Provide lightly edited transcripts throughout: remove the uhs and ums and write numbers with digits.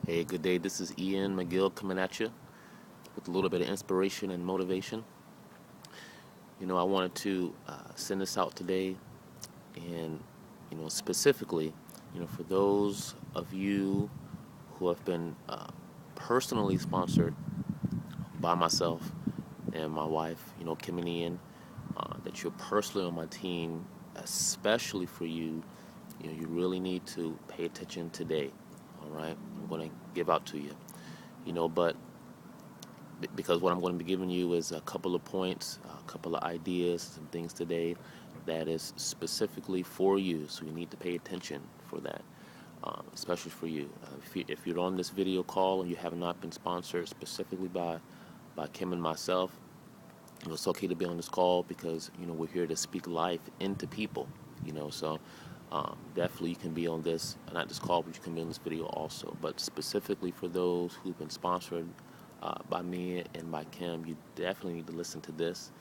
Hey, good day. This is Ian McGill coming at you with a little bit of inspiration and motivation. I wanted to send this out today, and specifically, for those of you who have been personally sponsored by myself and my wife, Kim and Ian, that you're personally on my team, especially for you. You really need to pay attention today. All right, I'm going to give out to you. But because what I'm going to be giving you is a couple of points, a couple of ideas, some things today that is specifically for you. So you need to pay attention for that, especially for you. If you're on this video call and you have not been sponsored specifically by Kim and myself, it's okay to be on this call because we're here to speak life into people. So definitely you can be on this, not this call, but you can be on this video also. But specifically for those who've been sponsored by me and by Kim, you definitely need to listen to this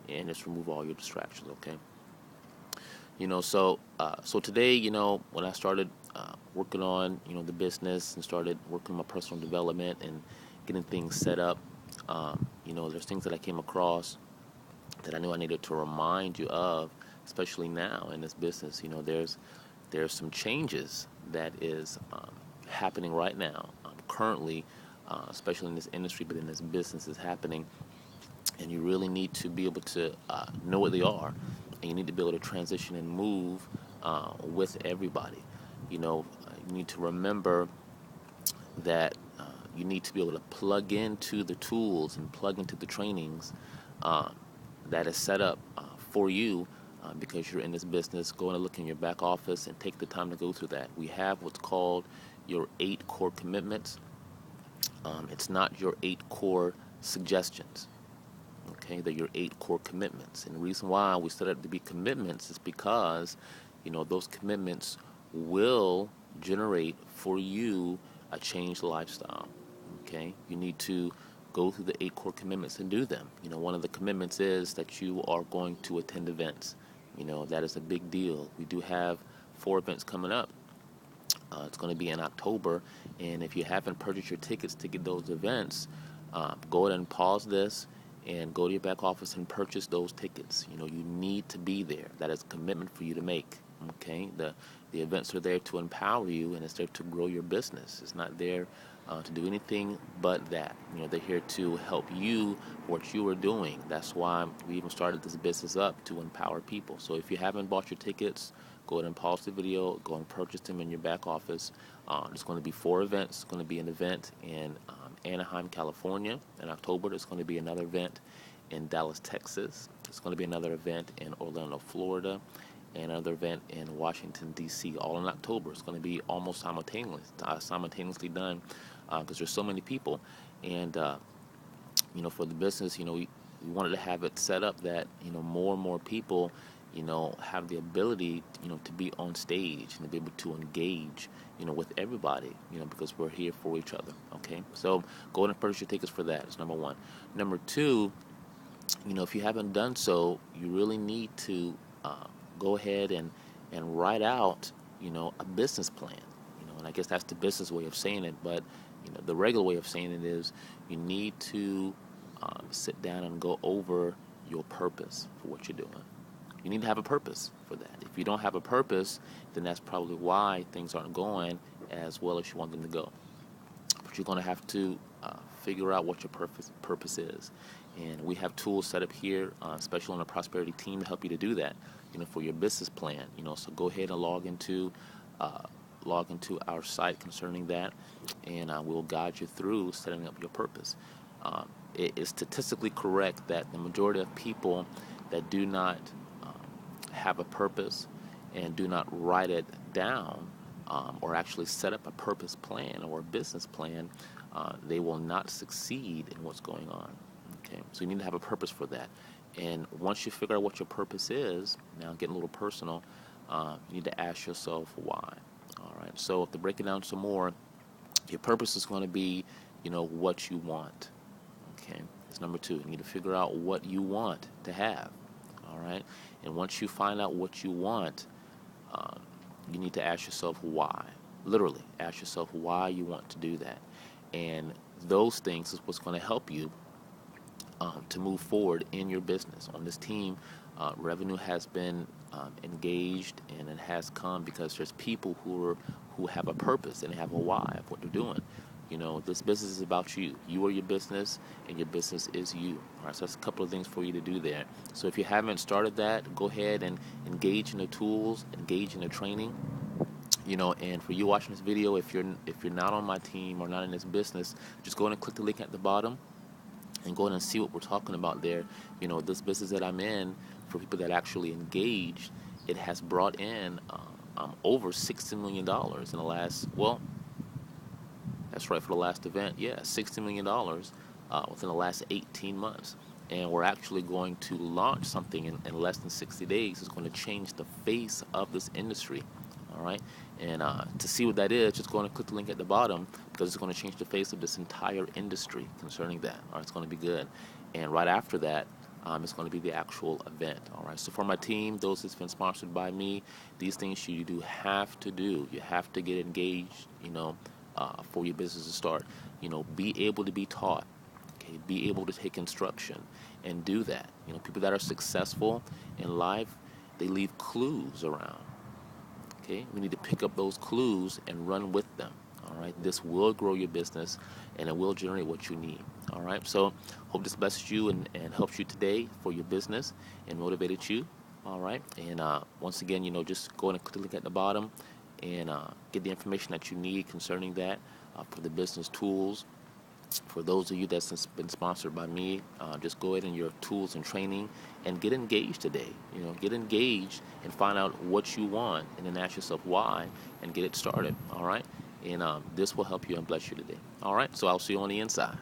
and just remove all your distractions, okay? So today, when I started working on, the business and started working on my personal development and getting things set up, there's things that I came across that I knew I needed to remind you of, especially now in this business. There's some changes that is happening right now, currently, especially in this industry, but in this business is happening, and you really need to be able to know what they are, and you need to be able to transition and move with everybody. You need to remember that you need to be able to plug into the tools and plug into the trainings that is set up for you because you're in this business. Go and look in your back office and take the time to go through that. We have what's called your 8 core commitments. It's not your 8 core suggestions. Okay, they're your 8 core commitments. And the reason why we set up to be commitments is because, those commitments will generate for you a changed lifestyle. Okay, you need to go through the 8 core commitments and do them. One of the commitments is that you are going to attend events. That is a big deal. We do have 4 events coming up. It's going to be in October, and if you haven't purchased your tickets to get those events, go ahead and pause this and go to your back office and purchase those tickets. You need to be there. That is a commitment for you to make. Okay, the events are there to empower you, and it's there to grow your business. It's not there to do anything but that. They're here to help you what you are doing. That's why we even started this business up, to empower people. So if you haven't bought your tickets, go ahead and pause the video, go and purchase them in your back office. There's going to be 4 events. It's going to be an event in Anaheim, California in October. There's going to be another event in Dallas, Texas. There's going to be another event in Orlando, Florida, and another event in Washington, D.C., all in October. It's going to be almost simultaneously done because there's so many people. And, for the business, we wanted to have it set up that, more and more people, have the ability, to be on stage and to be able to engage, with everybody, because we're here for each other, okay? So go ahead and purchase your tickets for that. It's number 1. Number 2, if you haven't done so, you really need to go ahead and write out, a business plan, and I guess that's the business way of saying it, but, the regular way of saying it is you need to sit down and go over your purpose for what you're doing. You need to have a purpose for that. If you don't have a purpose, then that's probably why things aren't going as well as you want them to go. But you're going to have to figure out what your purpose is. And we have tools set up here, especially on the Prosperity team, to help you to do that, for your business plan. So go ahead and log into our site concerning that, and we'll guide you through setting up your purpose. It is statistically correct that the majority of people that do not have a purpose and do not write it down or actually set up a purpose plan or a business plan, they will not succeed in what's going on. Okay, so you need to have a purpose for that. And once you figure out what your purpose is, now getting a little personal, you need to ask yourself why. All right, so to break it down some more, your purpose is going to be, what you want. Okay, that's number 2. You need to figure out what you want to have. All right, and once you find out what you want, you need to ask yourself why. Literally, ask yourself why you want to do that. And those things is what's going to help you to move forward in your business. On this team, revenue has been engaged, and it has come because there's people who have a purpose and have a why of what they're doing. You know, this business is about you. You are your business, and your business is you. All right, so that's a couple of things for you to do there. So if you haven't started that, go ahead and engage in the tools, engage in the training. You know, and for you watching this video, if you're not on my team or not in this business, just go ahead and click the link at the bottom and go in and see what we're talking about there. You know, this business that I'm in, for people that actually engaged, it has brought in over $60 million in the last, well, that's right, for the last event, yeah, $60 million within the last 18 months. And we're actually going to launch something in less than 60 days. It's going to change the face of this industry. All right. And to see what that is, just go and click the link at the bottom, because it's going to change the face of this entire industry concerning that. All right. It's going to be good. And right after that, it's going to be the actual event. All right. So for my team, those that's been sponsored by me, these things you do have to do. You have to get engaged, you know, for your business to start. You know, be able to be taught. Okay. Be able to take instruction and do that. You know, people that are successful in life, they leave clues around. Okay, we need to pick up those clues and run with them. All right, this will grow your business, and it will generate what you need. All right, so hope this blesses you and helps you today for your business and motivated you. All right, and once again, you know, just go and click the link at the bottom and get the information that you need concerning that for the business tools. For those of you that's been sponsored by me, just go ahead in your tools and training and get engaged today. You know, get engaged and find out what you want, and then ask yourself why and get it started. All right, and this will help you and bless you today. All right, so I'll see you on the inside.